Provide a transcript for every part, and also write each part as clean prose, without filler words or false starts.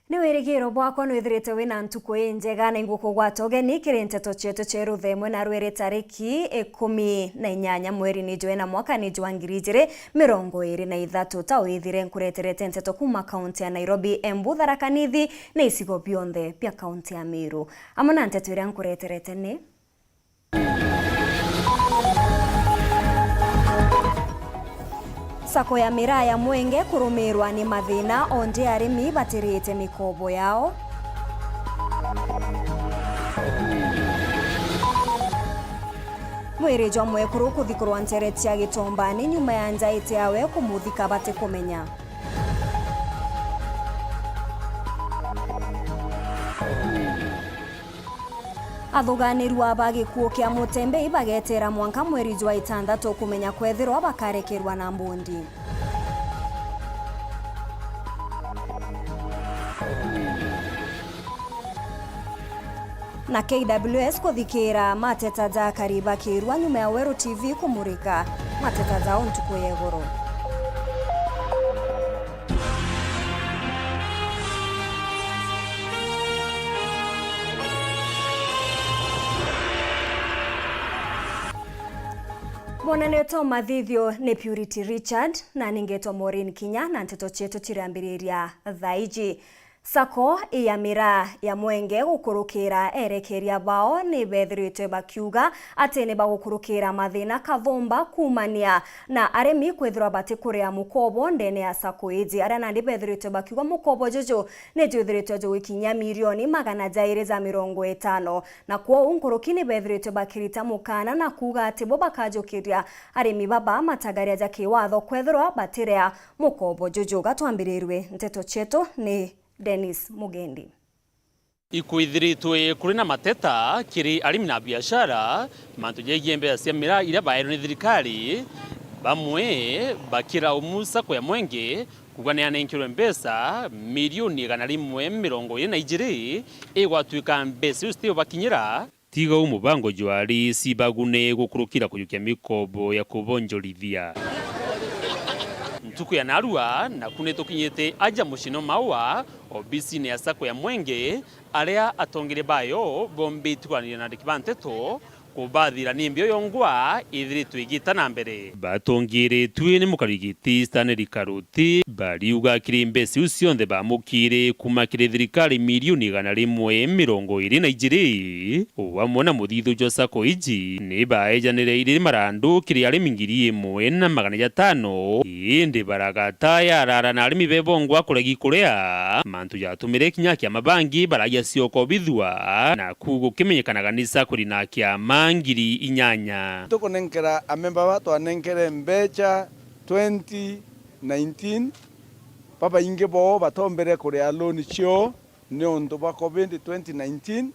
Ni wirigiro bwakwa nwithirite wina ntuku njega na inguko gwatogeni kiri Nteto chetu cheru themwe na rwere tariki 18 mweri ni Joena mwaka ni jwa 2023 ta withire nkureterete Nteto kuma kaunti ya Nairobi, Embu, Tharaka Nithi na isigo bionthe pia kaunti ya Meru. Amona Nteto iria nkureterete ni Sako ya miraa ya Mwenge kurumirwa ni mathina onde arimi batirite mikobo yao. Mwiri jwa mwekuru kuthikurwa ntereti ya Gitombani nyuma ya njaite yawe kumuthika bate kumenya. Athuganiru abagikuo kia Mutembe bagetera mwanka mweri jwa 6 kumenya kwethirwa bakarekerwa na mbundi. Na KWS kuthikira mateta za kariba kirwa nyuma ya Weru TV kumurika mateta za ntuku yegoro. Mwana neto mathithio ni Purity Richard na ningeto MAUREEN KINYA na Nteto chetu tirambiriria thaiji. Sako ya miraa ya Mwenge gukurukira erekeria bao ni bethirite bakiuga ati ni bagukurukira mathina kathomba kumania na aremi kwethirwa bati kuria mukobo ndene ya sako iji aria nandi bethirite bakiuga mukobo jojo ni juthirite jo ikinya milioni 250 na kwa unkurukini bethirite bakirita mukana na kuga ati bo bakajokiria aremi baba matagaria jaki watho kwethirwa batirea mukobo jojo. Gatwambirirwe Nteto chetu ni Dennis Mugendi. Ikuithiritwe kuri na mateta kiri arimi na biashara mantu jegie mbea cia miraa iria baero ni thirikari bamwe bakira umusa kwa Mwenge kuganeana inkirwe mbesa milioni 122 igwatuika mbesa ustio bakinyira tiga umubango jwari sibagune gukurukira kuyukia mikobo ya kubonjorithia. Ntuku ya narua na kuneto kinyete aja mushino maua obisi ne Sako ya Mwenge aria atongere bayo bombe tukwanira na Nteto kubathira nimbio yongwa ithiritu igita na mbere batongere twene mukarigiti staneri karuti bariuga kiri mbesi usionthe bamukire kumakire thirikari milioni 122 wamona muthithu jo Sako iji ni baejanire iri marandu kiri arimi 1,500 indi baragata ya arara na arimi bebongwa kuregi kurea mantu yatumire kinya kia mabangi baragia cioko bithua na kugo kimenyekanaga ni Sako rina kia ngiri inyanya. Tuko nenkera amemba watu anenkere mbecha 2019 papa inge bo batombere kurea loan cio ne onto ba COVID 2019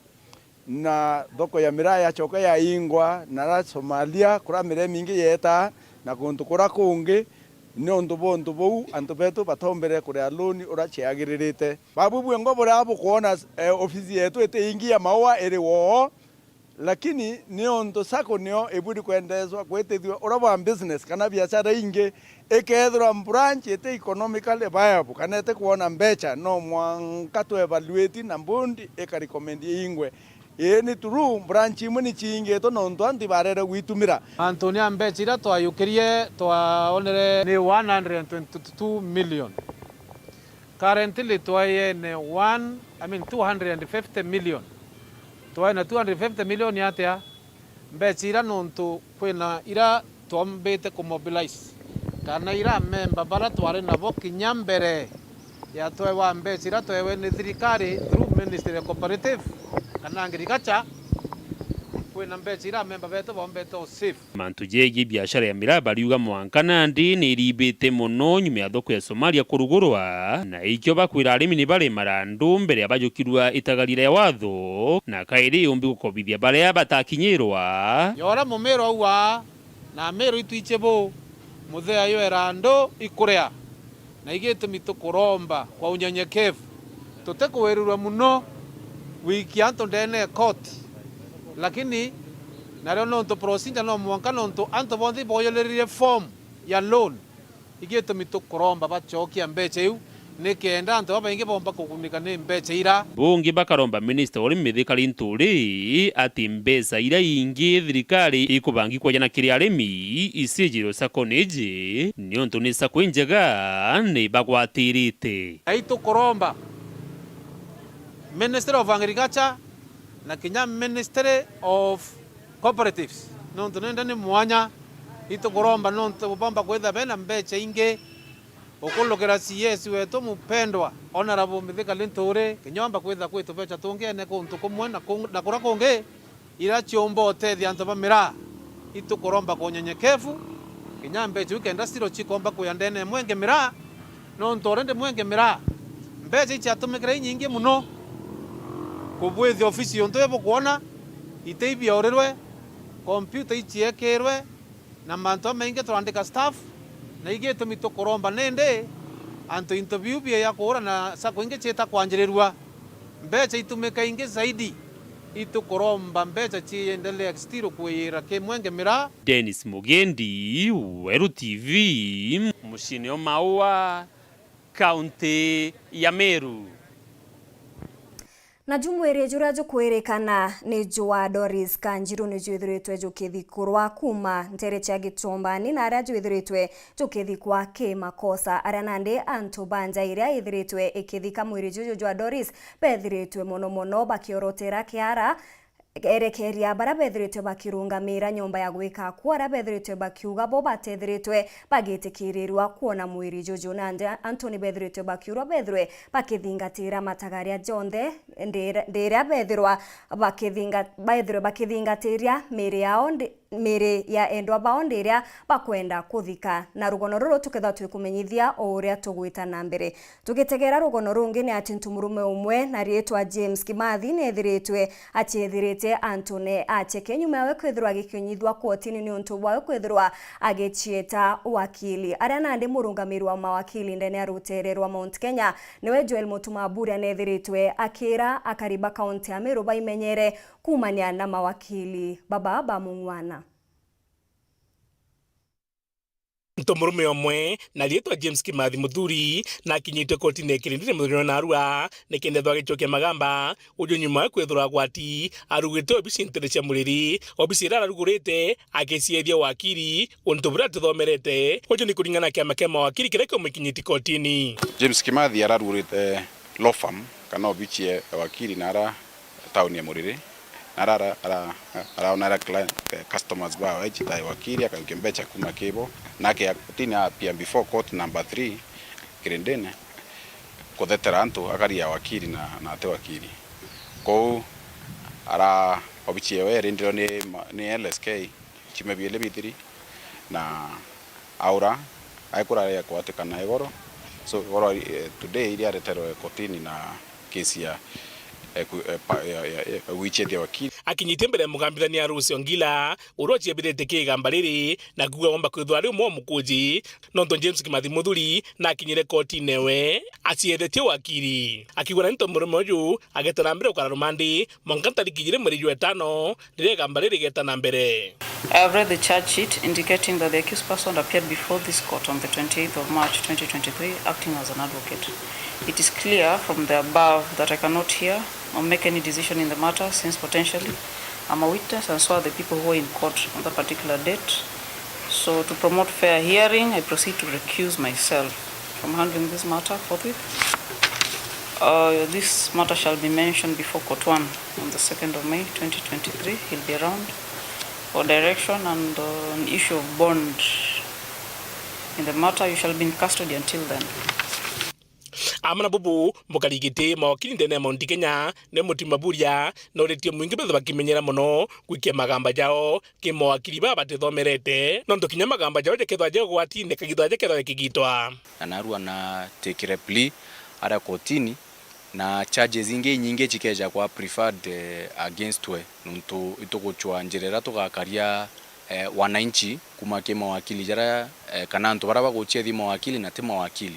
na doko ya miraa ya choka ya ingwa na Somalia kura mire mingi yeta na kuntu kura kungi ne onto bo anto beto batombere kurea loan ora cheagiririte babu bwengo bora abo kuona ofisi yetu ete ingia maua ere wo lakini nionto Sako nio ebudi kuendezwa kwetethwa uraba business kana biashara inge ekethwa branch ete economically viable kana ete kuona mbecha no mwanka to evaluate na mbundi recommend Imwe ni turu branch imwe chinge to nonto anti barere gwitumira Antonia mbecha ira twayukirie twaonere ni 122 million currently twaye ne 250 million twaina 250 million yatea mbecha ira nontu kwina ira twombete kumobilize kana ira member bara twari nabo kinya mbere ya twewa mbecha ira twewe ni thirikari through Ministry of Cooperative kana agriculture kwina mbecha ira member beto bombeto safe mantu jegie biashara ya miraa bariuga mwanka nandi ni ribite muno nyuma ya thoko ya Somalia kurugurwa na ikyo bakwira arimi ni bare marandu mbere abajukirwa itagarira ya watho na kairi yombi gukobithia bare batakinyirwa yora mumero wa na mero itwichebo muthea yo erando ikurea na igete mitukuromba kwa unyenyekevu tutekuwerurwa muno wiki anto ndene court lakini nareo nonto proceedings no mwanka nonto anto bondi boyolerire form ya loan igete mitukuromba bachokia mbecha yu nikenda antu abaingi bomba kugunika ni mbeca ira bungi bakaromba minister uri mithikari nturi ati mbeca ira ingi thirikari ikubangi kwajana kiri arimi isijiro sakoneji niontu ni sako njega ni bagwatirite aitu koromba Ministry of Agriculture na Kenya Ministry of Cooperatives nontu nenda ni mwanya itu koromba nontu bomba kwetha bena mbeca ingi ukulukira CS wetu mupendwa honorable mithikari nturi kinyomba kwetha kwitu beca tungene kuntu kumwe na kura kungi ira chiomba utethia antu bamira itu koromba kunyenyekevu Kenya mbeca wikenda stiro chikomba kuyandene mwenge mira nontu rende mwenge mira mbeca ichatumikira nyingi muno kubwithia ofisi yonto yebo kuona iteibia orirwe computer ichiekirwe na manto maingi turandika staff na ige tumito koromba nende anto interview bia ya kuura na sako inge cheta kwanjirirwa mbeca itumika ingi zaidi itu koromba mbeca chiendelea stiro kuira ke mwenge mira. Dennis Mugendi, Weru TV, mushini Maua, kaunti ya Meru. Na jumwere jura jukwirikana ni Joa Doris Kanjiru ni juithiritwe jukithikurwa kuma ntere cha Gitombani na aria juithiritwe jukithikwa ki makosa aria nandi antu banja iria ithiritwe ikithika mwiri juju Joa Doris bethiritwe mono bakiorotera kiara erekeria bara bethiritwe bakirungamira nyumba ya gwika kwara bethiritwe bakiuga bo batethiritwe bagitikirirwa kuona mwiri juju na Anthony bethiritwe bakiurwa bethirwe bakithingatira matagaria jonthe ndira bethirwa bakithingatiria miri yao miri ya endwa bao ndiria bakwenda kuthika na rugono ruru tuketha twikumenyithia o uria tugwita na mbere tugitegera rugono rungi ni ati ntumurume umwe na rietwa James Kimathi ni ethiritwe atiethirite Anthony acheke nyuma yawe kwithirwa gikinyithwa kotini ni untu bwawe kwithirwa agichieta wakili aria nandi murungamiri wa mawakili ndene arutererwa Mount Kenya niwe Joel Mutumaburi anethiritwe akira akariba kaunti ya Meru baimenyere kumania na mawakili baba bamungwana. Ntumurume omwe na rietwa James Kimathi muthuri na kinyite kotini kirindire muthuri na arua nikendethwa gichokia magamba ujo nyuma kwethura gwati arugite obisi nterecia muriri obisi rara rugurite agiciethia wakiri untu bura tuthomerete ujo ni kuringana kiama kia mawakili kireko mukinyiti kotini. James Kimathi ararugurite law firm kana obichie wakiri nara tauni ya muriri nara ara customers bao ejita wakiri akakembecha kuma kebo nake tini apia before court number 3 kirendene kodetera antu akaria wakiri na te wakiri ko ara obichie we rendero ni LSK chimebiele bitiri na aura aikura ya kwatekana igoro so today ili aretero kotini na kesi ya wichedia wakili akinyite mbere mugambithania Rusio Ngila urochie birete kigamba riri na kuga wamba kwithwa ri mo mukuji nonto James Kimathi muthuri na akinyire koti newe aciethete wakili akigwana nto murume uyu agetana mbere ukara rumandi mongantari kijire mweri 5 rire gamba riri getana mbere. I have read the charge sheet indicating that the accused person appeared before this court on the 28th of March 2023 acting as an advocate. It is clear from the above that I cannot hear or make any decision in the matter since potentially I'm a witness and so are the people who were in court on that particular date. So to promote fair hearing, I proceed to recuse myself from handling this matter forthwith. This matter shall be mentioned before Court 1 on the 2nd of May 2023. He'll be around for direction and an issue of bond in the matter. You shall be in custody until then. Amana bubu mukarigite mawakili ndene Mount Kenya ne Mutimaburia no retio mwingi betho bakimenyera muno gwikia magamba jao ki mawakili baba tethomerete no ndokinya magamba jao jekethwa je gwati ne kagithwa jekethwa kigitwa anarua na take plea ara kotini na charges inge nyinge chikeja kwa preferred against we nuntu itogochwa njerera tugakaria wananchi kumake mawakili jara kana ntu baraba gochia mawakili na te mawakili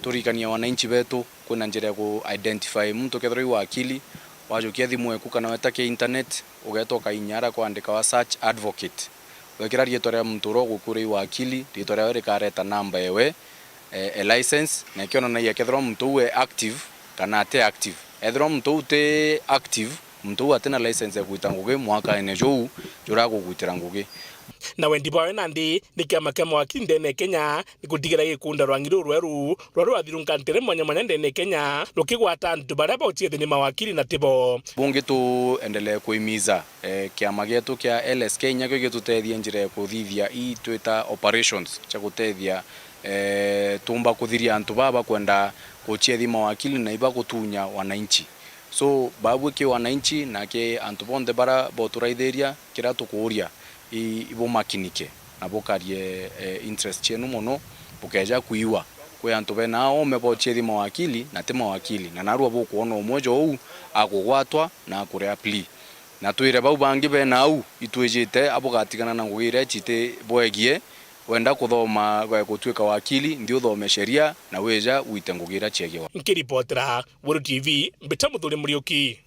turikania wananchi betu kuna njira ku identify mtu kethro wakili wajokia thimu eku kana wetake internet ugetoka inyara kuandika wa search advocate wekira rieto ria mtu ro gukuri wakili rieto ria were kareta namba ewe license na kionanagia kethira muntu we active kana ate active. Ethira muntu te active muntu atena license ya kuita ngugi mwaka ene jou jura gugutira ngugi. Na wendi bawe nandi ni kiama kia mawakili ndene Kenya ni kutigira gikunda rwangiru Weru rwaru athirunkantere mwanya ndene Kenya rukigwata antu baria bautie thini mawakili na tibo. Bunge tu endelee kuimiza kiama gitu kia LSK nyakyo gitutethia njira ya kuthithia twita operations cha kutethia tumba kuthiria antu baba kwenda kuchia thi mawakili na iba kutunya wananchi. So babu ke wananchi na ke antu bonde bara boturaithiria kira tukuria ibo makinike na bokarie interest chenu mono bukeja kuiwa kwe antu bena o mebochie thi mawakili na te mawakili na narua bokuona umoja ou akugwatwa na akurea plea na twire bau bangi bena au itwejete abogatigana na ngwire chite boegie wenda kuthoma gutwika wakili ndio thome sheria na weja uite ngugira chegwa. Nkiripotera Weru TV mbita muthuri Muriuki.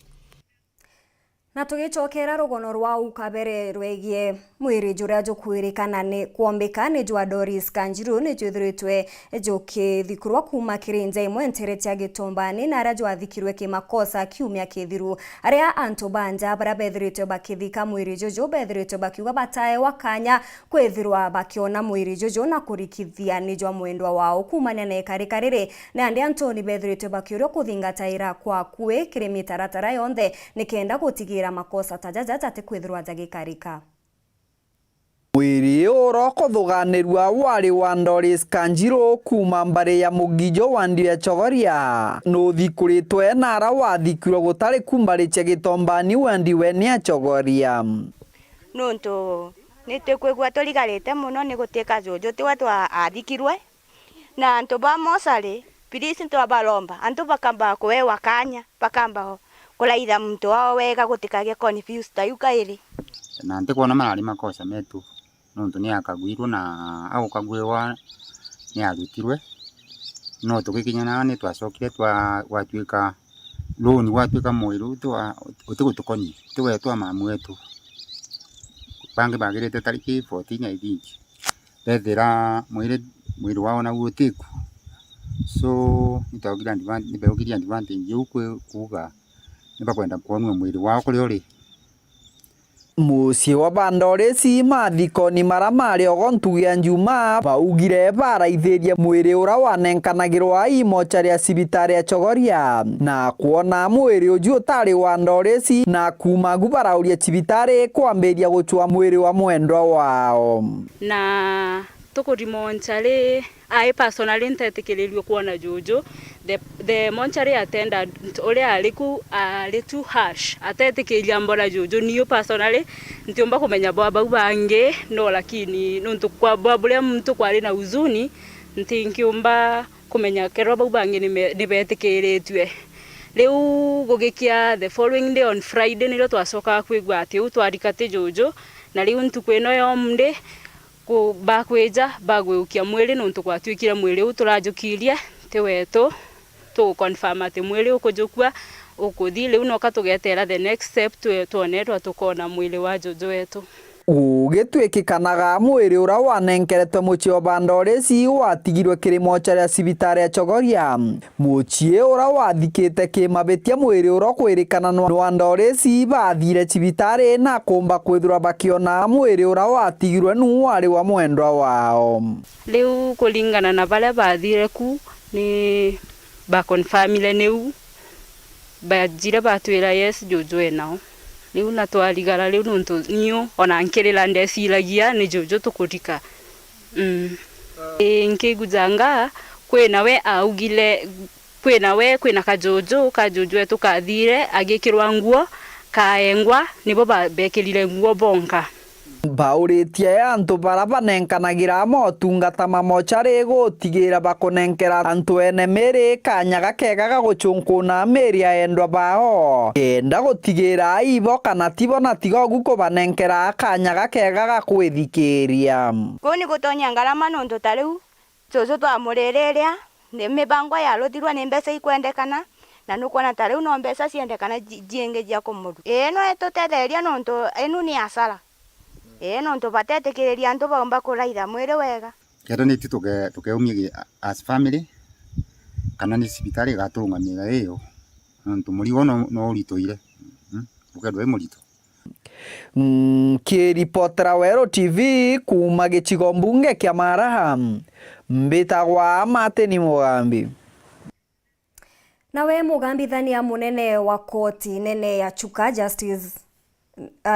Na tugicokera rugono rwa ukabere rwegie mwiri juria jukwirikana ni kuombika ni jwa Doris Kanjiru ni juthiritwe jukithikurwa kuma kirinja imwe ntereti ya Gitumbani na aria jwathikirwe kimakosa kiumia kithiru. Aria antu banja bara bethiritwe bakithika mwiri juju bethiritwe bakiuga batae wakanya kwithirwa bakiona mwiri juju na kurikithia ni jwa mwendwa wao kumania na ikarikariri na andi Antoni bethiritwe bakiurio kuthingataira kwa kue kirimitaratara yonthe nikenda gutigira makosa tajaja ate kwithirwa jagikarika. Mwiri urokothuganirwa wari wa Doris Kanjiru kuma mbare ya mugijo wandia chogoria no thikuritwe nara wathikirwo gutari kumbari cha Gitumbani wendi wenia chogoria nonto nitekwegwa torigarete muno ni guteka jojo tiwa twa athikirwe na antu ba mosari pilisi ntwa balomba antu bakamba kwewa kanya bakamba kulaitha muntu wao wega gutikage confused tayuka iri na ndikuona marari makosa metu nonto ni akagwirwo na au kagwewa ni arutirwe no tugikinyana ni twacokire twatuika loan gwatuika mwiru utigutukoni tuwetwa mamu etu bangi bagirite tariki 14 I think bethira mwiri wao na utiku so nitaugira advantage yukwe kuga nibakwenda kuonwa mwiri wao kuri uri musie wa bandoresi mathikoni maramari ogontugia njuma baugire baraithiria mwiri ura wanenkanagirwa imochari ya sibitari ya chogoria na kuona mwiri uju utari wa ndoresi na kuma gubarauria sibitari kwambiria guchwa mwiri wa mwendwa wao na tukurimonchari I personally ntetikiririo kuona jojo the monchari attendant ore aliku too harsh atetikiria mbona jojo niyo personally ntiomba kumenya baba bange no lakini nontu kwa babule mtu kwari na uzuni ntinkiomba kumenya kero baba bange ni betikiritwe riu gugikia the following day on Friday niro twacoka kwigwa ati utwarikate jojo na riu ntukweno yomde ku bakweja bagweukia mwili nontu kwatwikira mwili uturajukiria teweto to confirm ati mwili ukujukua ukuthile unoka tugetera the next step tuonetwa tukona mwili wa jojo wetu ugitwikikanaga mwiri ura wanenkeretwe muchie wa bandoresi watigirwe kirimo cha sibitari ya chogoria muchie ura wathikite kimabetia mwiri ura kwirikana wa ndoresi bathire sibitari na kumba kwithura bakiona mwiri ura watigirwe nu wari wa mwendwa wao riu kulingana na bale bathire ku ni ba confirmile neu bajira batwira yes jojo enao riu na twarigara riu nontu niyo ona nkirira ndeciragia ni jojo tukurika nkigujanga kwena we augile kwena kajojo tukathire agikirwa nguo kaengwa nibo bekirire nguo bonka bauritie antu bara banenkanagira motungata mamochari gutigira bakunenkera antu ene meri kanyaga kegaga guchunkuna meri aendwa bao kenda gutigira ibo kana tibo na tigo guko banenkera kanyaga kegaga kwithikiria kuni gutonya ngarama nonto tariu jojo twamurereria ni mibango ya rotirwa ni mbesa ikwendekana na nukona tariu no mbesa ciendekana jienge jia kumuru no etutetheria nonto enu ni asara no ntubate tekereria antu baomba kuraitha mwire wega kero ni tukeumia as family kana ni sibitari gatungamira iyo ntu murigo no uritoire ukendwe murito. Kiripotera Weru TV kuma gicigo mbunge kia Maraha mbitagwa Mateni Mugambi. Nawe mugambithania munene wa koti nene ya Chuka Justice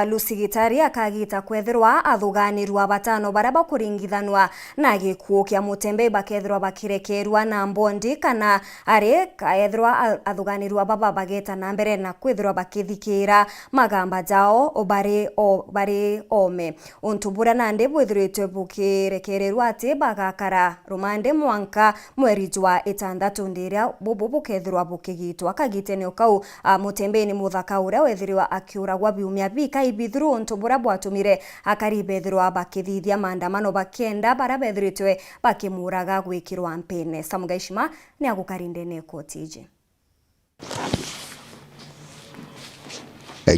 Lucy Gitari akagita kwethirwa athuganirwa batano baria bakuringithanwa na gikuo kia Mutembe bakethirwa bakirekerwa na mbondi kana ari kaethirwa athuganirwa baba bageta na mbere na kwethirwa bakithikira magamba jao obari ome untubura nande bwithiritwe bukirekererwa ati bagakara rumande mwanka mweri jwa 6 ndiria bubu bukethirwa bukigitwa kagitenio kau Mutembe ni muthaka uria wethirwa akiuragwa biumia bika ibithru ntubura bwatumire akaribethirwa bakithithia maandamano bakenda bara bethiritwe bakimuraga gwikirwa mpene. Samugaishima ni agukarindene kotije.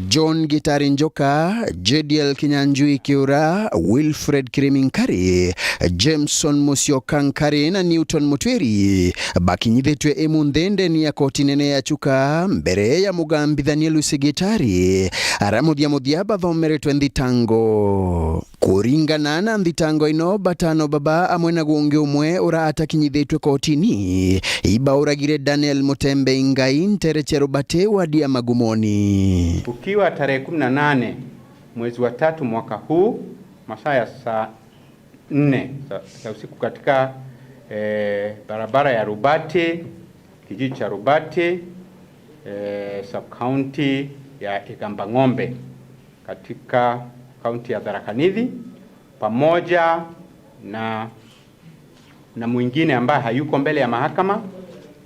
John Gitari Njoka, Judicial Kinyanjui Kiura, Wilfred Kiriminkari, Jameson Musyokankari na Newton Mutweri bakinyithitwe emunthende ni ya koti nene ya Chuka mbere ya mugambithania Lucy Gitari aramuthia bathomeretwe nthitango. Kuringana na nthitango ino batano baba amwe na gungi umwe ura atakinyithitwe kotini ibauragire Daniel Mutembe Ngai Ntereche Bate wadia Magumoni. Ukiwa tarehe 18 mwezi wa 3 mwaka huu masaa ya saa 4 za usiku katika barabara ya Rubate, kijiji cha Rubate, sub-county ya Igamba Ng'ombe katika kaunti ya Tharaka Nithi, pamoja na mwingine ambaye hayuko mbele ya mahakama,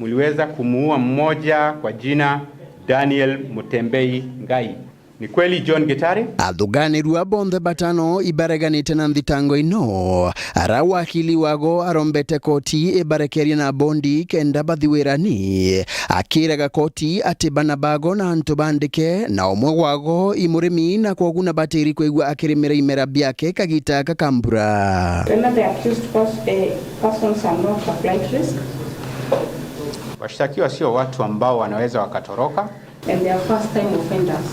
mliweza kumuua mmoja kwa jina Daniel Mutembe Ngai. Ni kweli John Gitari? Athuganirwa bonthe batano ibareganite na nthitango ino ara wakili wago arombete koti ibarekeria na bondi kenda bathiwirani akiraga koti ati banabago na antu bandike na omwe wago imurimi na kwoguna batiri kwigwa akirimira imera biake kagita kakambura. The accused persons are not a flight risk. Washtakiwa sio watu ambao wanaweza wakatoroka. And they are first time offenders.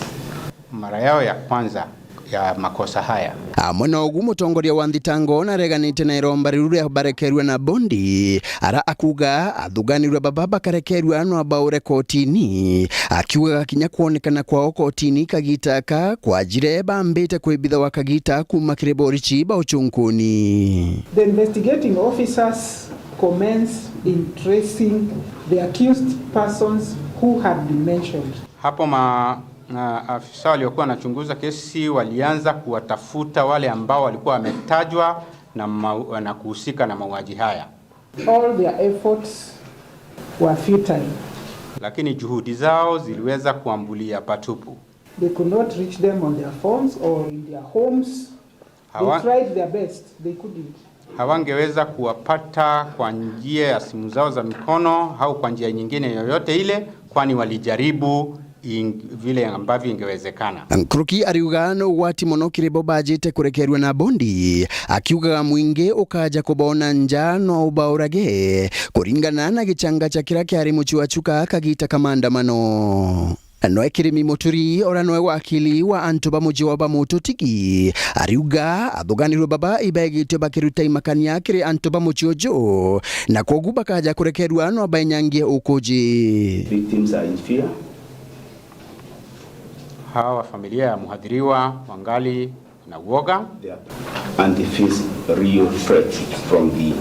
Mara yao ya kwanza ya makosa haya. Mwana ogu mutongoria wa nthitango na reganite na iromba riru barekerwa na bondi ara akuga athuganirwe baba bakarekerwa no abaure kotini akiuga kinya kuonekana kwao kotini kagitaka kwa jire bambite kwibitha wakagita kuma kireborichi ba uchunkuni. The investigating officers commence in tracing the accused persons who had been mentioned. Hapo afisa waliokuwa wanachunguza kesi walianza kuwatafuta wale ambao walikuwa wametajwa na kuhusika na mauaji haya. All their efforts were futile. Lakini juhudi zao ziliweza kuambulia patupu. They could not reach them on their phones or in their homes. They tried their best, they couldn't. Hawangeweza kuwapata kwa njia ya simu zao za mikono au kwa njia nyingine yoyote ile, kwani walijaribu vile ambavyo ingewezekana. Nkruki ariuga no wati mono kirebo bajete kurekerwa na bondi akiuga mwingi ukaja kubona nja no ubaurage kuringana na gichanga cha kira kiari muchua Chuka kagita kamandamano. Noe Kirimi Muturi ora noe wakili wa antu bamuji wa bamutotiki ariuga athuganirwe baba ibegite bakiruta imakania kiri antu bamuchiojo na kogu bakaja kurekerwa no abainyangie ukoji. Victims are in fear. Hawa familia ya muhadhiriwa wangali na uoga and they face real threat from the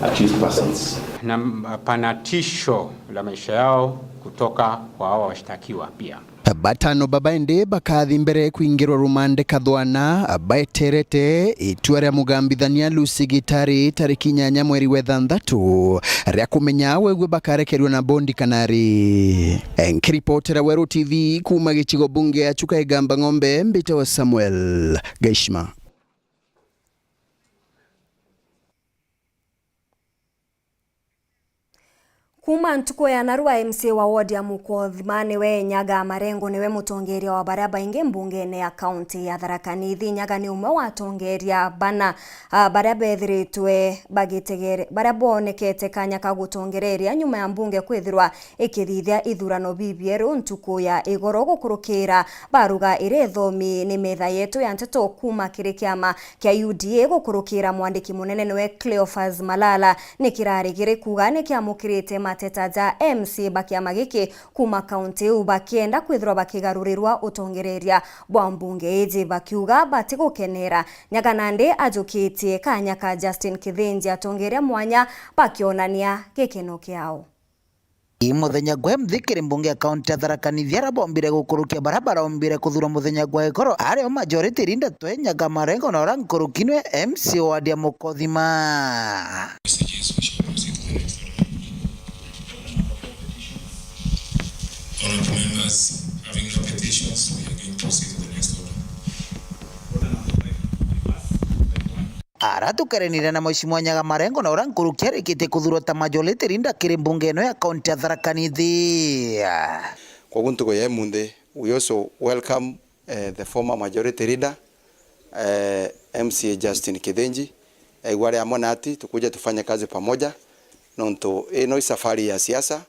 accused persons. Na panatisho la maisha yao kutoka kwa hawa washtakiwa pia. Batano babaende bakathi mbere kuingirwa rumande kathwana baeterete itua ria mugambithania Lucy Gitari tariki 8 mweri wa 6 ria kumenya wegwe bakarekerwa na bondi kanari. Nkiripotera Weru TV kuma gicigo bunge ya Chuka Igamba Ng'ombe mbite wa Samuel Gaishma. Kuma ntuko ya narua MC wa ward ya Mukothimani we Nyaga Marengo niwe mutongeria wa baraba inge mbungene ya county ya Tharaka Nithi. Nyaga ni umwe wa tongeria bana baraba ethiritwe bagitegere baraba onekete kanya ka gutongereria nyuma ya mbunge kwithirwa ikithithia ithurano BBR ntuko ya igoro gukurukira baruga ire thomi ni metha yetu ya Nteto kuma kiri kiama kia UDA gukurukira mwandiki munene niwe Cleophas Malala ni kirari gire kuga ni kiamukirite mateta za MC bakiama giki kuma county ubakienda kwithirwa bakigarurirwa utongereria bwa mbunge eji bakiuga batigukenera. Nyaga nande ajukitie kanya ka Justin Kithinji atongeria mwanya bakionania gikeno kiao. Muthenya gwe mthikiri mbunge akaunti ya Tharaka Nithi arabombire gukurukia barabara ombire kuthura muthenya gwa ikoro ario majority rinda twe Nyaga Marengo na orankurukinwe MC wa dia Mukothima. Honorable members, having no petitions, we are going to proceed to the next order. Aratukarenire na Mheshimiwa Nyaga Marengo na orankurukia rikite kuthurwa ta majority rinda kiri mbunge no ya akaunti ya Tharaka Nithi. Kwa guntuko ya munde, we also welcome the former majority leader MCA Justin Kithinji. Wale amona ati tukuja tufanye kazi pamoja nonto eno safari ya siasa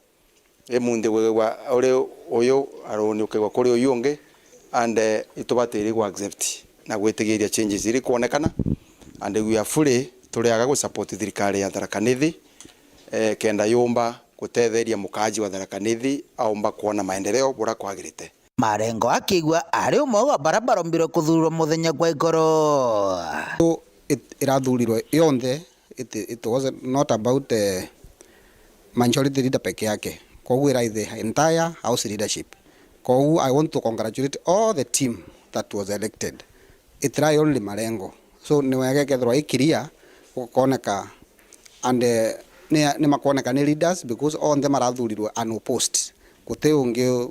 munde wewa ore oyo aroni ukegwa kuri oyonge and itubatiri ku accept na gwetigiria changes iri kuonekana and we are fully turiaga gu support thirikari ya Tharaka Nithi kenda yomba gutetheria mukaji wa Tharaka Nithi aomba kuona maendeleo bora kwagirite. Marengo akigwa ari umwe wa barabara mbiro kuthurwa muthenya gwa igoro irathurirwe yonthe. It was not about majority leader peke yake. Kogu ira the entire house leadership. Kogu I want to congratulate all the team that was elected. Itrai only Marengo. So niwege kethro ikiria kukoneka and ni makoneka ni leaders because all them arathurirwe unopposed. Gute ungi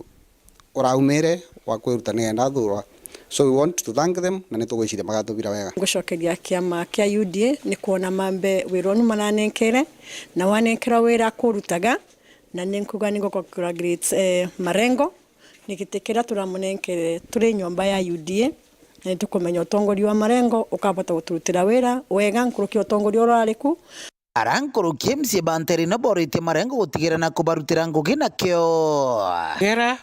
oraumere wa kwirutania ndathurwa. So we want to thank them na nitugwiciria magathubira wega. Ngucokeria kiama kia UDA ni kuona mambe wironu mananenkere na wanenkera wira kurutaga na ninkuga ningo congratulate Marengo nikitekera turamunenkere turi nyomba ya UDA na tukumenya utongori wa Marengo ukabota guturutira wira wega nkuruki utongori urariku arankuruki MC banteri na borite Marengo gutigira na kubarutira ngugi na kyo gera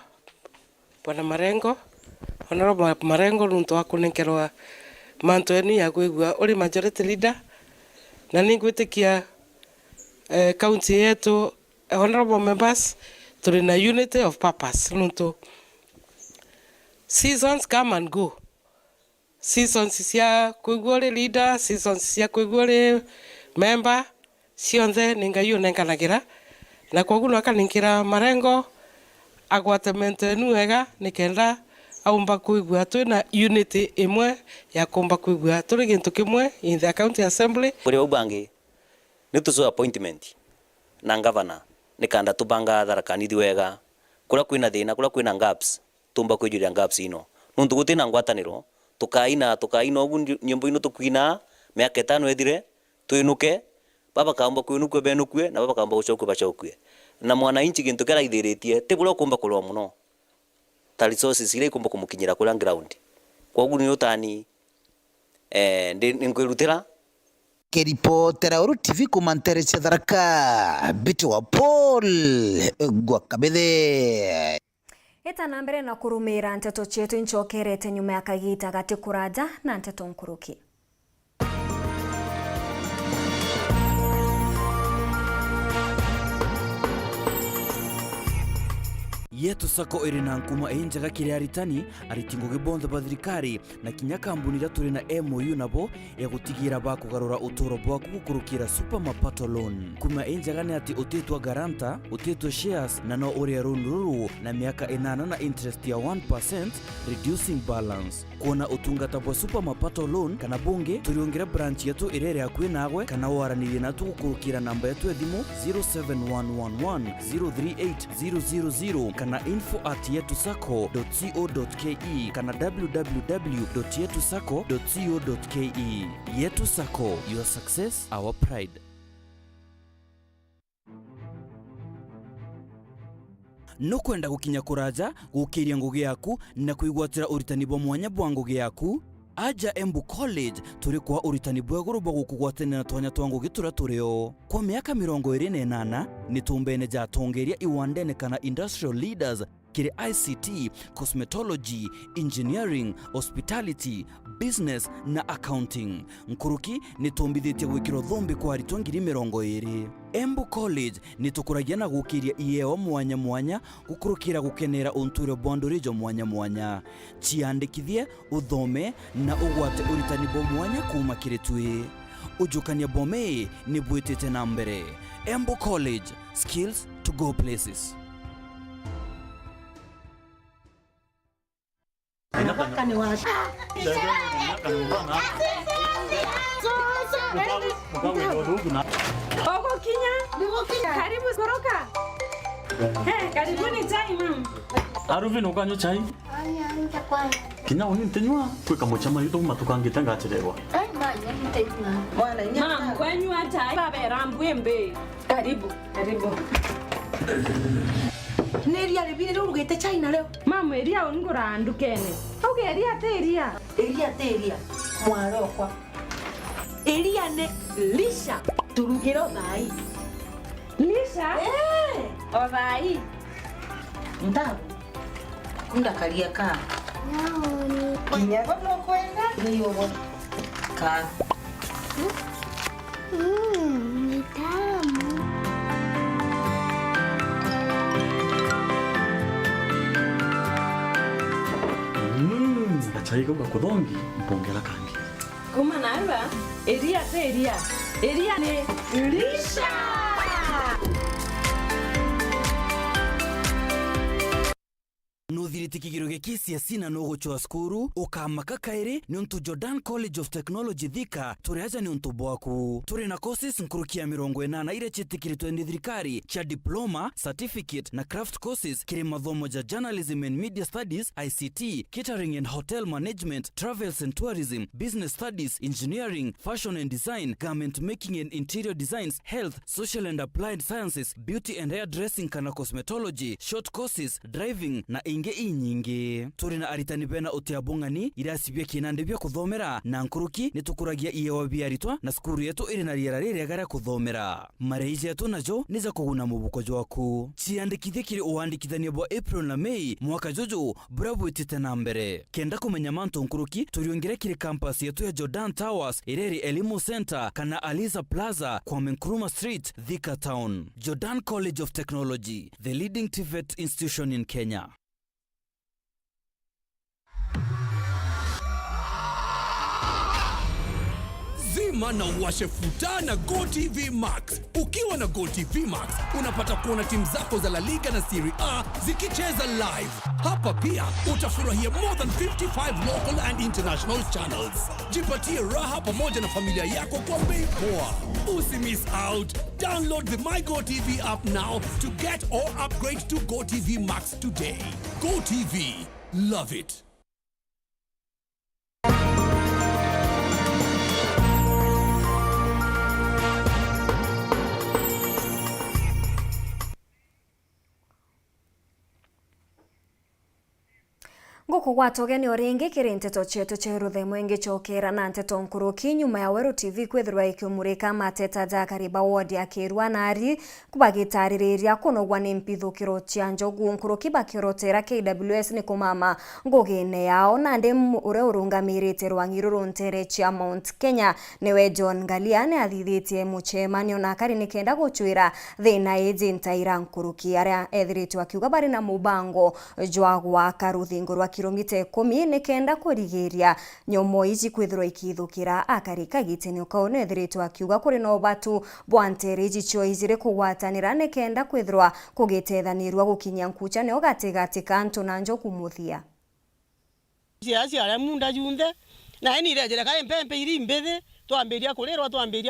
bwana Marengo Honorable Marengo nunto akunenkerwa manto enu ya kwigwa uri majority leader na ningwitikia county yetu honorable members turi na unity of purpose nunto seasons come and go. Seasons cia kwigwa uri leader, seasons cia kwigwa uri member cionthe ninga yunenganagira na koguo akaninkira Marengo agwate mento enu wega nikenda aumba kuigwa twina unity imwe ya kumba kuigwa turi gintu kimwe in the county assembly kuri ubangi ni tuzo appointment na governor nikanda tubanga Tharaka Nithi wega kura kwina thina kura kwina gaps tumba kwijuria gaps ino nuntu gutina ngwataniro tukaina ogu nyimbo ino tukwina miaka 5 ethire twinuke baba kaamba kwinukwe benukwe na baba kaamba gucokwe bacokwe na mwana inchi gintu kera ithiritie tibura kumba kulwa muno ta resources ile kumba kumukinyira kula ground kwa ugu ni utani ninkwirutira kiripotera Weru TV kumantere cia Tharaka bitu wa Paul Gwakabethe Eta mbere na kurumira Nteto chetu nchokerete nyuma ya kagita gati kuraja na Nteto nkuruki. Yetu sako iri na nkuma enjaga kiri aritani aritingo gibonzo ba thirikari na kinya kambuni ira turi na MOU nabo ya gutigira ba kugarura utoro bwa gukurukira super mapato loan kuma enjaga ni ati utetwa garanta utetwa shares na no uri ruru na miaka 8 na interest ya 1% reducing balance kuona utungata bwa super mapato loan kana bunge turiongera branch yetu irere akwe nagwe kana waranire na tugukurukira namba yetu edimu 0711038000 kana info@yetusako.co.ke kana www.yetusako.co.ke. Yetu Sako, your success, our pride. no kwenda gukinya kuraja gukiria ngugi yaku na kuigwatira uritani bwa mwanya bwa ngugi yaku aja Embu College turi kwa uritani bweguru bwa gukugwatanira twanya twa ngugi turia turio kwa miaka 28 ni tumbene ja tongeria iwandene kana industrial leaders kiri ICT, cosmetology, engineering, hospitality, business na accounting. Nkuruki ni tumbithitie gwikiro thumbi kwa aritwo 20. Embu College ni tukuragia na gukiria ieo mwanya mwanya gukurukira gukenera unture bondorijo mwanya mwanya. Ciandikithie, uthome na ugwate uritani bo mwanya kuma kiri twi. Ujukania bome ni bwitite na mbere. Embu College, skills to go places. Nataka ni wapi? Ogo Kinya? Karibu koroka. Karibuni chai mama. Aruvi nukanywa chai? Kinya uni ntenywa kweka mochama yuto matukangite ngacherewa. Mama, kwanywa chai baba rambwembe. Karibu. Neria ribire urugete chai na leo. Mama eria ungura ndukene. Auge eria teria. Eria. Mwarokwa. Eria ne lisha turugiro nai. Lisha? Ovai. Ndabu. Kunda kalia ka. Naoni. Kinya gono kwenda. Niyo ka. Ni tamu. Chai kwa kudongi mpongela kangi. Kuma naiba eria teria. Eria ne lisha. Nuthiriti kigiro gikisia sina no guchwa skuru ukamaka kairi ni untu Jordan College of Technology Thika turiaja ni untu bwaku turi na courses nkurukia 80 ire chitikiritwe ni thirikari cha diploma, certificate na craft courses kiri mathomo ja journalism and media studies, ICT, catering and hotel management, travels and tourism, business studies, engineering, fashion and design, garment making and interior designs, health, social and applied sciences, beauty and hairdressing kana cosmetology, short courses, driving na inge inyingi. Turi na aritani bena utiabungani irasibia kinande bya kuthomera na nkuruki nitukuragia iyewa biaritwa na skuru yetu iri na riera riri gara kuthomera. Mareije yetu najo niza kuguna mubuko jwaku. Ciandikithie kiri uandikithania bwa April na May mwaka jojo bravo itite na mbere. Kenda kumenya manto nkuruki turiongere kiri campus yetu ya Jordan Towers, Ireri Elimu Center kana Aliza Plaza kwa Nkrumah Street, Thika Town. Jordan College of Technology, the leading TVET institution in Kenya. Zima na uwashe futa na GoTV Max. Ukiwa na GoTV Max, unapata kuona timu zako za La Liga na Serie A zikicheza live. Hapa pia utafurahia more than 55 local and international channels. Jipatie raha pamoja na familia yako kwa bei poa. Usimiss out. Download the My GoTV app now to get or upgrade to GoTV Max today. GoTV. Love it. Nguku gwatogeni oringi kiri Nteto chetu cheruthe mwingi chokera na Nteto nkuruki nyuma ya Weru TV kwithirwa ikiumurika mateta ja kariba wodi ya Kirwa nari kubagitaririria kunogwa ni mpithukiro cia njogu nkuruki bakirotera KWS ni kumama ngugine yao na ndi ure urungamirite rwangiruru ntere cia Mount Kenya niwe John Ngaliane athithitie muchemanio na kari nikenda guchwira thina iji ntaira nkuruki aria ethiritwe akiuga bari na mubango jwa gwaka ruthingo rwa kilomita 10 nikenda kurigiria nyomo iji kwithirwa ikithukira akarika gitenio kaone ethiritwe akiuga kuri no batu bwantere iji cio izire kugwatanira nikenda kwithirwa kugitethanirwa gukinya nkucha ne ogategati kanto na njoku muthia siasi ala munda junde na eni rejera ka empempe iri mbethe twambiria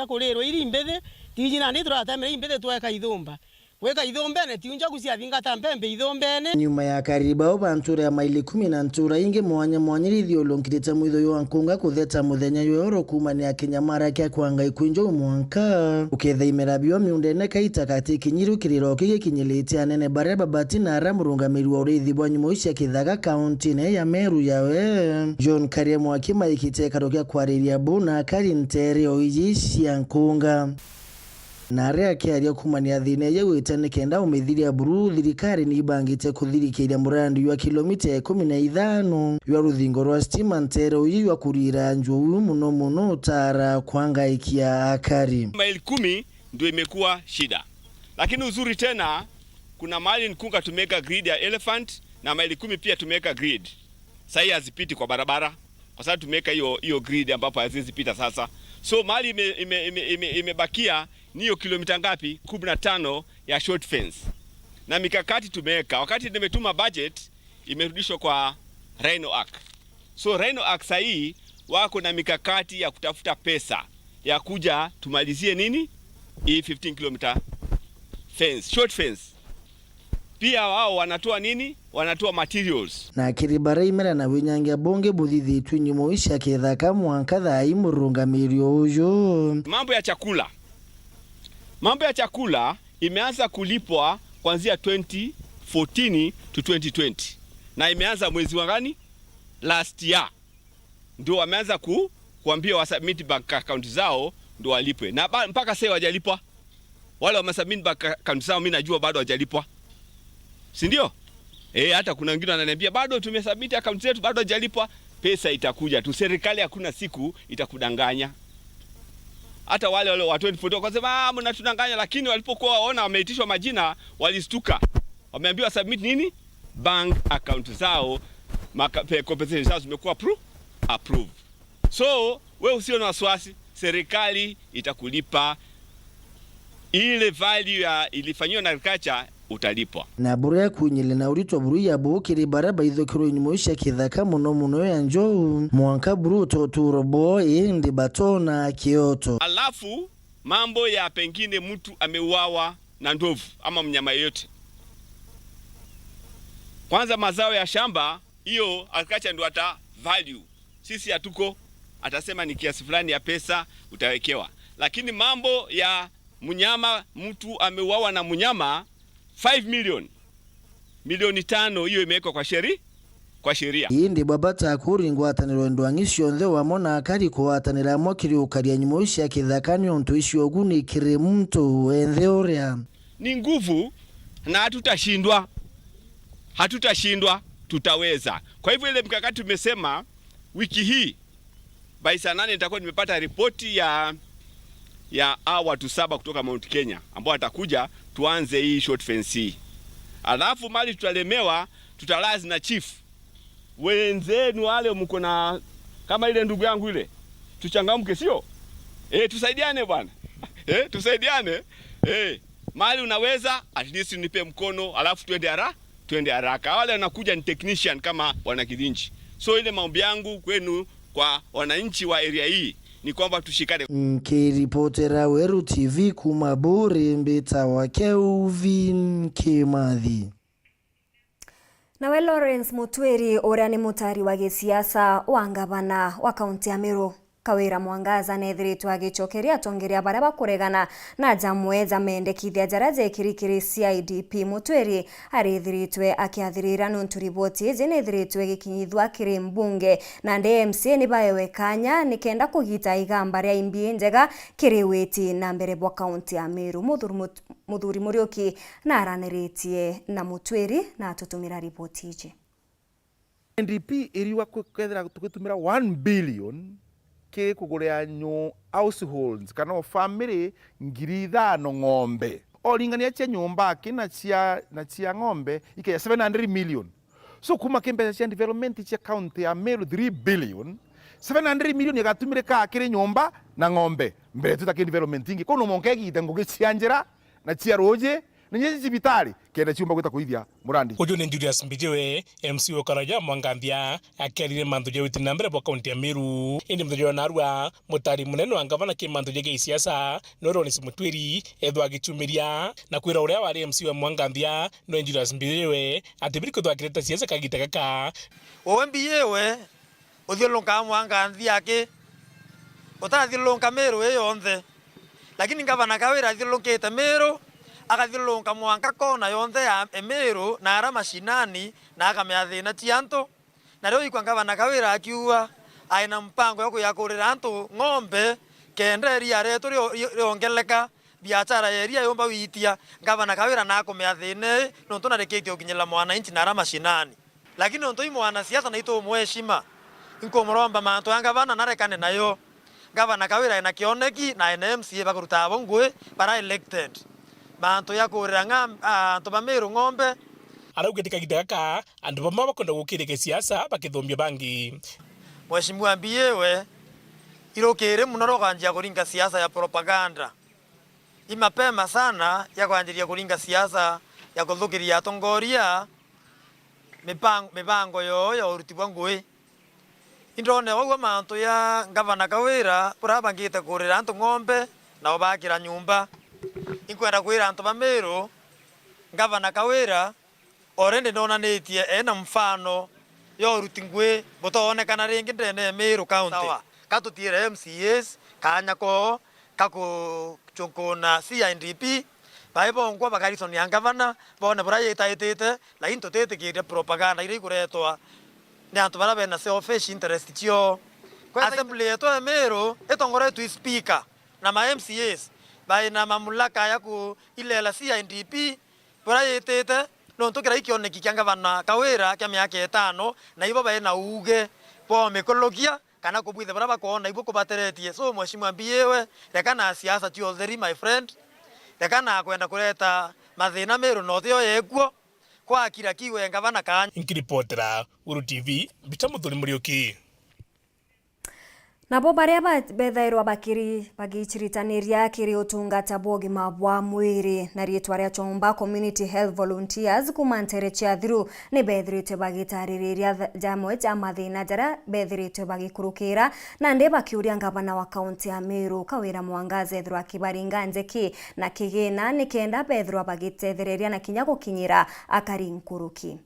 kurerwa iri mbethe tiji na nditro atamira imbethe tweka ithumba weka ithombene tiunja kusia thingata mpembe ithombene nyuma ya karibao bantura ya maili 10 na ntura inge mwanya mwanyirithio lonkirite mwitho yo ankunga kutheta muthenya yoro kumania kinyamara kya kwanga ikunjo mwanka ukethaimera bio miundene kaita kati kinyirukiriro kigikinyilite anene bare babati na ramurungamiri wa urithi bwa nyumo cia kithaga county ne ya Meru yawe John Kariemu akimaikite karokia kwariria buna kari ntere oiji cia nkunga na rea kiaria kumania thine ye witane kenda umithiria buru thirikari ni bangite kuthirikiria murandi wa kilomita 15 ya ruthingo rwa stima Ntere uyi wa kurira njuu muno Thaa kwangaikia akari. Maili 10 ndio imekuwa shida. Lakini uzuri tena kuna mahali Nkunga tumeka grid ya elephant na maili 10 pia tumeka grid. Sasa hazipiti kwa barabara kwa sababu tumeka hiyo grid ambapo hazipita sasa. So mahali imebakia niyo kilomita ngapi? 15 ya short fence. Na mikakati tumeka. Wakati nimetuma budget imerudishwa kwa Rhino Arc. So Rhino Arc sahi wako na mikakati ya kutafuta pesa ya kuja tumalizie nini? Hii 15 kilomita fence, short fence. Pia wao wanatoa nini? Wanatoa materials. Na kiribara imera na winyangia bonge budhithi twini moisha kithaka mwanka Thaa imurungamiri ujo. Mambo ya chakula imeanza kulipwa kuanzia 2014 to 2020. Na imeanza mwezi wa gani? Last year. Ndio wameanza kuambia wasubmit bank account zao ndio walipwe. Na mpaka sasa hawajalipwa. Wale wamesubmit bank account zao mimi najua bado hawajalipwa. Si ndio? Hata kuna wengine wananiambia bado tumesubmit account zetu bado hajalipwa. Pesa itakuja tu. Serikali hakuna siku itakudanganya. Hata wale watu 2014 wakasema mnatudanganya, lakini walipokuwa waona wameitishwa majina walistuka. Wameambiwa submit nini? Bank account zao, compensation zao zimekuwa approved. So wewe usio na wasiwasi, serikali itakulipa ile value ya ilifanywa na agriculture utalipwa. Na bure kunyile na uritwa buru ya bukiri baraba idhokiro nyimoisha kithaka muno ya njoo mwanka buru turobo indi batona Kyoto. Alafu mambo ya pengine mtu ameuawa na ndovu ama mnyama yote. Kwanza mazao ya shamba hiyo agriculture ndio ata value. Sisi hatuko, atasema ni kiasi fulani ya pesa utawekewa. Lakini mambo ya mnyama, mtu ameuawa na mnyama 5 million. Milioni 5 hiyo imewekwa kwa sheria. Indi babata kuringwa ataniro ndwangisho nthe wamona akari kuatanira mokiri ukaria nyimoisha kithakani onto isho guni kire mtu entheoria. Ni nguvu na hatutashindwa, tutaweza. Kwa hivyo ile mkakati tumesema wiki hii by saa 8 nitakuwa nimepata ripoti ya watu 7 kutoka Mount Kenya ambao watakuja tuanze hii short fence. Alafu mali tutalemewa tutalazi na chief. Wenzenu wale mko na kama ile ndugu yangu ile. Tuchangamke sio? Tusaidiane bwana. Tusaidiane. Mali unaweza at least nipe mkono alafu twende haraka. Wale wanakuja ni technician kama wanakidinji. So ile maombi yangu kwenu kwa wananchi wa area hii ni kwamba tushikane. Kiripotera Weru TV kumabure mbeta wa Kelvin Kimathi. Nawe Lawrence Mutweri uria ni mutari wa gisiasa wa ngavana wa kaunti ya Meru Kawira Mwangaza nethiritwe agicokeria atongeria baria bakuregana na jamwe za mendekithia njara zekirikiri CIDP. Mutweri arithiritwe akiathirira nuntu riboti izi nethiritwe gikinyithwa kiri mbunge na DMC ni baewe kanya nikenda kugita igamba ria imbi njega kiri witi na mbere bwa kaunti ya Meru. Muthuri Murioki na araniritie na Mutweri na tutumira riboti iji. NDP iriwa kwethera tugitumira 1 billion ke kuguria nyu households kana family 5,000 ng'ombe olingania cia nyumba kina cia ng'ombe ike 700 million. So kuma kembe cia development cia county ya Meru 3 billion 700 million igatumire ka kiri nyumba na ng'ombe mbere tutake development ingi kono monkegi itengugi cia njira na cia roje ninyi cibitari kenda ciumba gwita kuithia murandi. Uju ni Julius Mbijiwe MC Okaraja Mwanganthia akerire mantu je witina mbere bwa kaunti ya Meru indi muthojo narua mutari munene wa gavana ki mantu je siasa no ni Mutwiri ethwa gichumiria na kwira uria wari MC wa Mwanganthia no Julius Mbijiwe atibiri kuthwa kireta siasa kagita gaka o Mbijiwe uthiolonga Mwanganthia ki utathilonga Meru yonthe lakini gavana kawira athilongete Meru akathilonga mwanka kona yonthe ya Meru na ara mashinani na akameathina tianto na reo ikwa gavana kawira akiua aina mpango ya kuyakurira antu ng'ombe kenda ria reto riongeleka biashara yeria yomba witia gavana kawira na akumeathine no ntona reketio kinyela mwana inchi na ara mashinani lakini ntoi mwana siasa na ito mweshima inkomromba manto ya gavana narekane nayo gavana kawira ina kioneki na ina MCA bakuruta abongwe para elected manto ya kuranga antu ba Meru ng'ombe araugetika gidaka andu bamwe bakonda gukirike siasa bakithombia bangi. Mheshimiwa Mbijiwe irokere muno kanjia kuringa siasa ya propaganda imapema sana ya kwanjiria kuringa siasa ya kuthukiria atongoria mipango yo urutibwa ngui indone wagwa manto ya gavana kawira purabangite kurira antu ng'ombe na obakira nyumba inkwenda kwira antu ba Meru gavana kawira orende nonanitie ena mfano yo rutingwe botonekana ringi ndene Meru county katutire MCAs kanyako kako chonkona CNDP baibo ngwa bagarison ya gavana bone burayeta etete lakini totete kire propaganda iri kuretwa ni antu barabe na selfish interest tio assembly yetu ya Meru etongore tu speaker na ma MCAs bai na mamlaka ya ku ile la CNDP burayetete no ntokira ikioneki kya gavana kawira kya miaka 5 na ibo bai na uge po mekologia kana kubwithe baraba kuona ibo kubateretie so Mheshimiwa Mbijiwe rekana siasa tio theri my friend rekana kwenda kureta mathina Meru no thio yekuo kwa kira kiwe gavana kanya inkiripotera Weru TV bitamuthuri murioki nabo baria bethairwa bagichiritaniria kiri utungata bwogima bwa mwiri na rietwa ria chomba community health volunteers kumantere chia thiru ni bethirite bagitariria jamwe ja mathina jara bethirite bagikurukira na nde bakiuria gavana wa kaunti ya Meru Kawira Mwangaza ethirwa kibaringa njeki na kigina ni kenda bethirwa bagitethereria na kinya gukinyira akari nkuruki.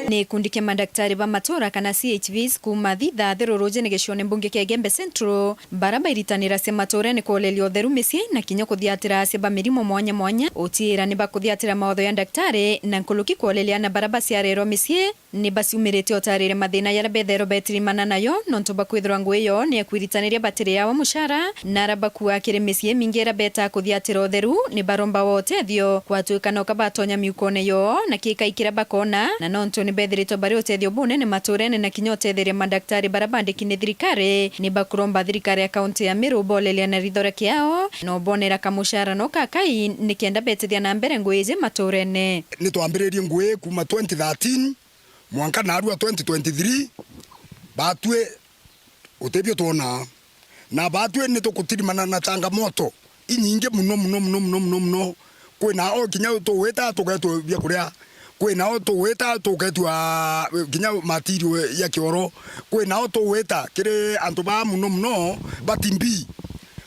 Ni kundi kia madaktari ba matora kana CHVs kuma thitha thiroroje negecione mbunge kia Gembe Central baraba iritanira se matora ni kolelio theru misie na kinya kuthiatira se ba mirimo mwanya mwanya otira ni bakuthiatira maotho ya daktari na nkuluki kolelia na baraba cia rero misie ni basiumirite otarire mathina ya bethero betrimana nayo nonto bakwithirwa ngweyo ni akwiritanira batiri ya mushara na rabaku akire misie mingera beta kuthiatira theru ni baromba wote thio kwatuika no kabatonya miukone yo na kika ikira bakona na nonto ni bethirito bari otethio bune ni maturene na kinyote there madaktari barabandiki ni thirikari ni bakuromba thirikari ya kaunti ya Meru bolelia na rithore kiao no bonera kamushara no kakai ni kenda betithia na mbere ngweze maturene ni twambiririe ngwe kuma 2013 mwanka na arua 2023 batwe utebio tona na batwe ni tukutirimana na changamoto inyinge muno kwina o kinya tuweta tugetu bia kuria kwina o tuweta tugetua kinya material ya kioro kwina o tuweta kire antu ba muno batimbi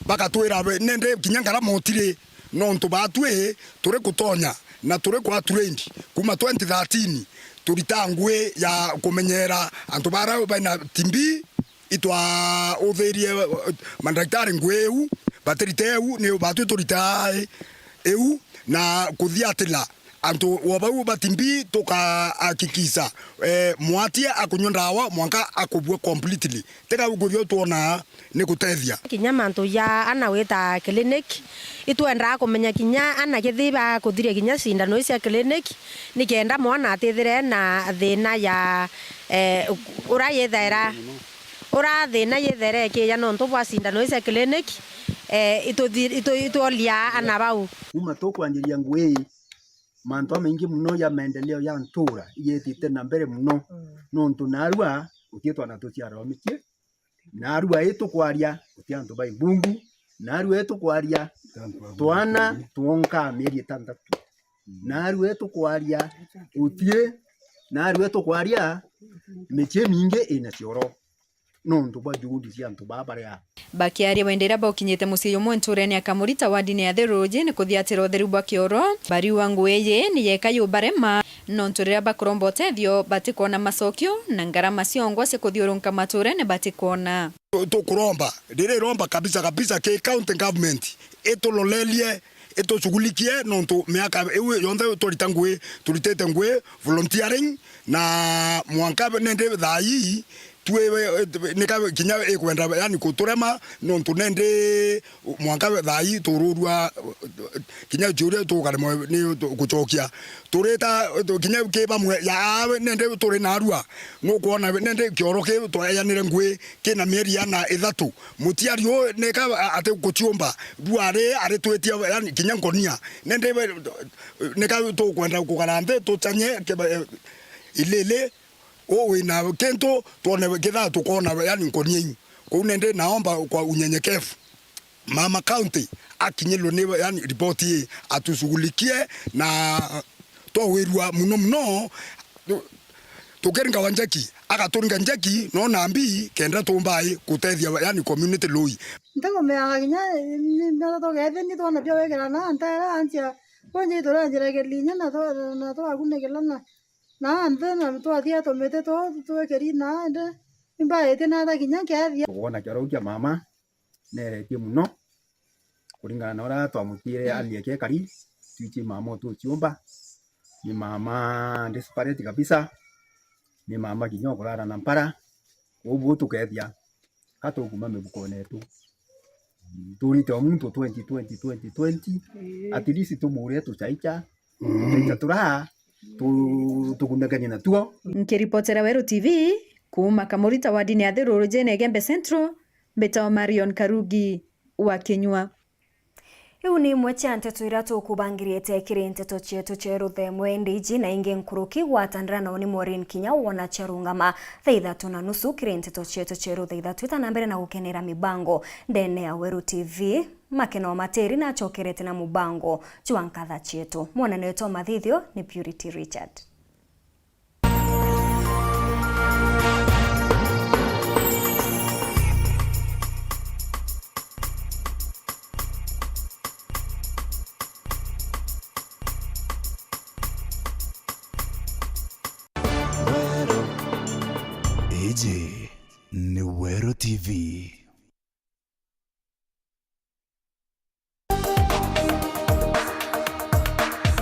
bakatwira nende kinya ngara motire no ntu batwe turi kutonya na turi kwa trained kuma 2013 turitangwe ya kumenyera antu bara baina timbi itwa utherie madaktari ngweu bateriteu ni batu turitae eu na kuthiatila antu wabau batimbi toka hakikisa mwatia akunyondawa mwanka akubwe completely tega uguthio tuona ni kutethia kinya mantu ya ana weta clinic itwenda kumenya kinya ana githiba kuthiria kinya cindano cia clinic nikenda mwana atithire na thina ya urayethera thina yethere ke ya nonto bwa cindano cia clinic ituolia ana bau uma tokwanjiria ngwe manto mengi muno ya maendeleo ya ntura yetite na mbere muno nonto narua utietwa na tuciara omikie narua itu kwaria utianto bai bungu naru wetu kwaria twana tuonka mieri 6 naru wetu kwaria utie naru wetu kwaria miche minge ina cioro nondu bwa juhudi cia antu babaria bakiaria wendera bokinyite mucii umwe nturene akamurita wadini ya theroji ni kuthiatira utheru bwa kioro bari wangu eye ni yeka yubarema no nturira bakuromba utethio batikona macokio na ngarama ciongwa cia kuthiurunka maturene batikona tukuromba ndiromba kabisa ke county government etulolelie etushughulikie nontu miaka ewe yonthe turitangwe turitete ngwe volunteering na mwanka nende thai tuwe nika kinya ekwenda yani kuturema nontu nende mwanka thai tururwa kinya jure tukaremo ni kuchokia tureta kinya ke bamwe ya nende turi narua no kuona nende kioroke twayanire ngwe kina mieri yana ithatu mutiario nika ate kuchiomba duare are twetia yani kinya ngonia nende nika tukwenda kukarante tutanye ilele wina kento tuone kitha tukona yani nkonienyu kwa nende naomba kwa unyenyekevu mama county akinyelo ne yani ripoti atushughulikie na towerwa muno tukeringa wanjaki akaturinga njaki no nambi kenda tumbai kutethia yani community law ntego mea kinya ni to gethe ni to na pia wekera na ntara antia konje to ranjira kelinya na to agune kelana na nthe na to athia to mete to keri na nde imba ete na ta kinya kya kuona kero kia mama neretie muno kuringana na ora twamukire alieke kari twichi mama tu chiomba ni mama desperate kabisa ni mama kinyo kurara na mpara ubu tukethia katuguma mebukone tu turite omuntu 2020 at least tumure tuchaicha turaha tugundagania na tuo nkiripotera Weru TV kuma kamurita wadini ya theroji na Gembe Central Beta Marion Karugi wa Kinyua. Iu ni imwe cia nteto iria tukubangiriete kiri nteto cietu cia Imwe ndiji na ingi nkuruki gwatandira nao ni MAUREEN kinya wona charungama thaa 3:30 kiri nteto cietu cia 3:30 na mbere na gukenera mibango ndene ya Weru TV makeno materi na chokerete na mubango jwa nkatha cietu mwana neto mathithio ni Purity Richard. Ni Weru TV.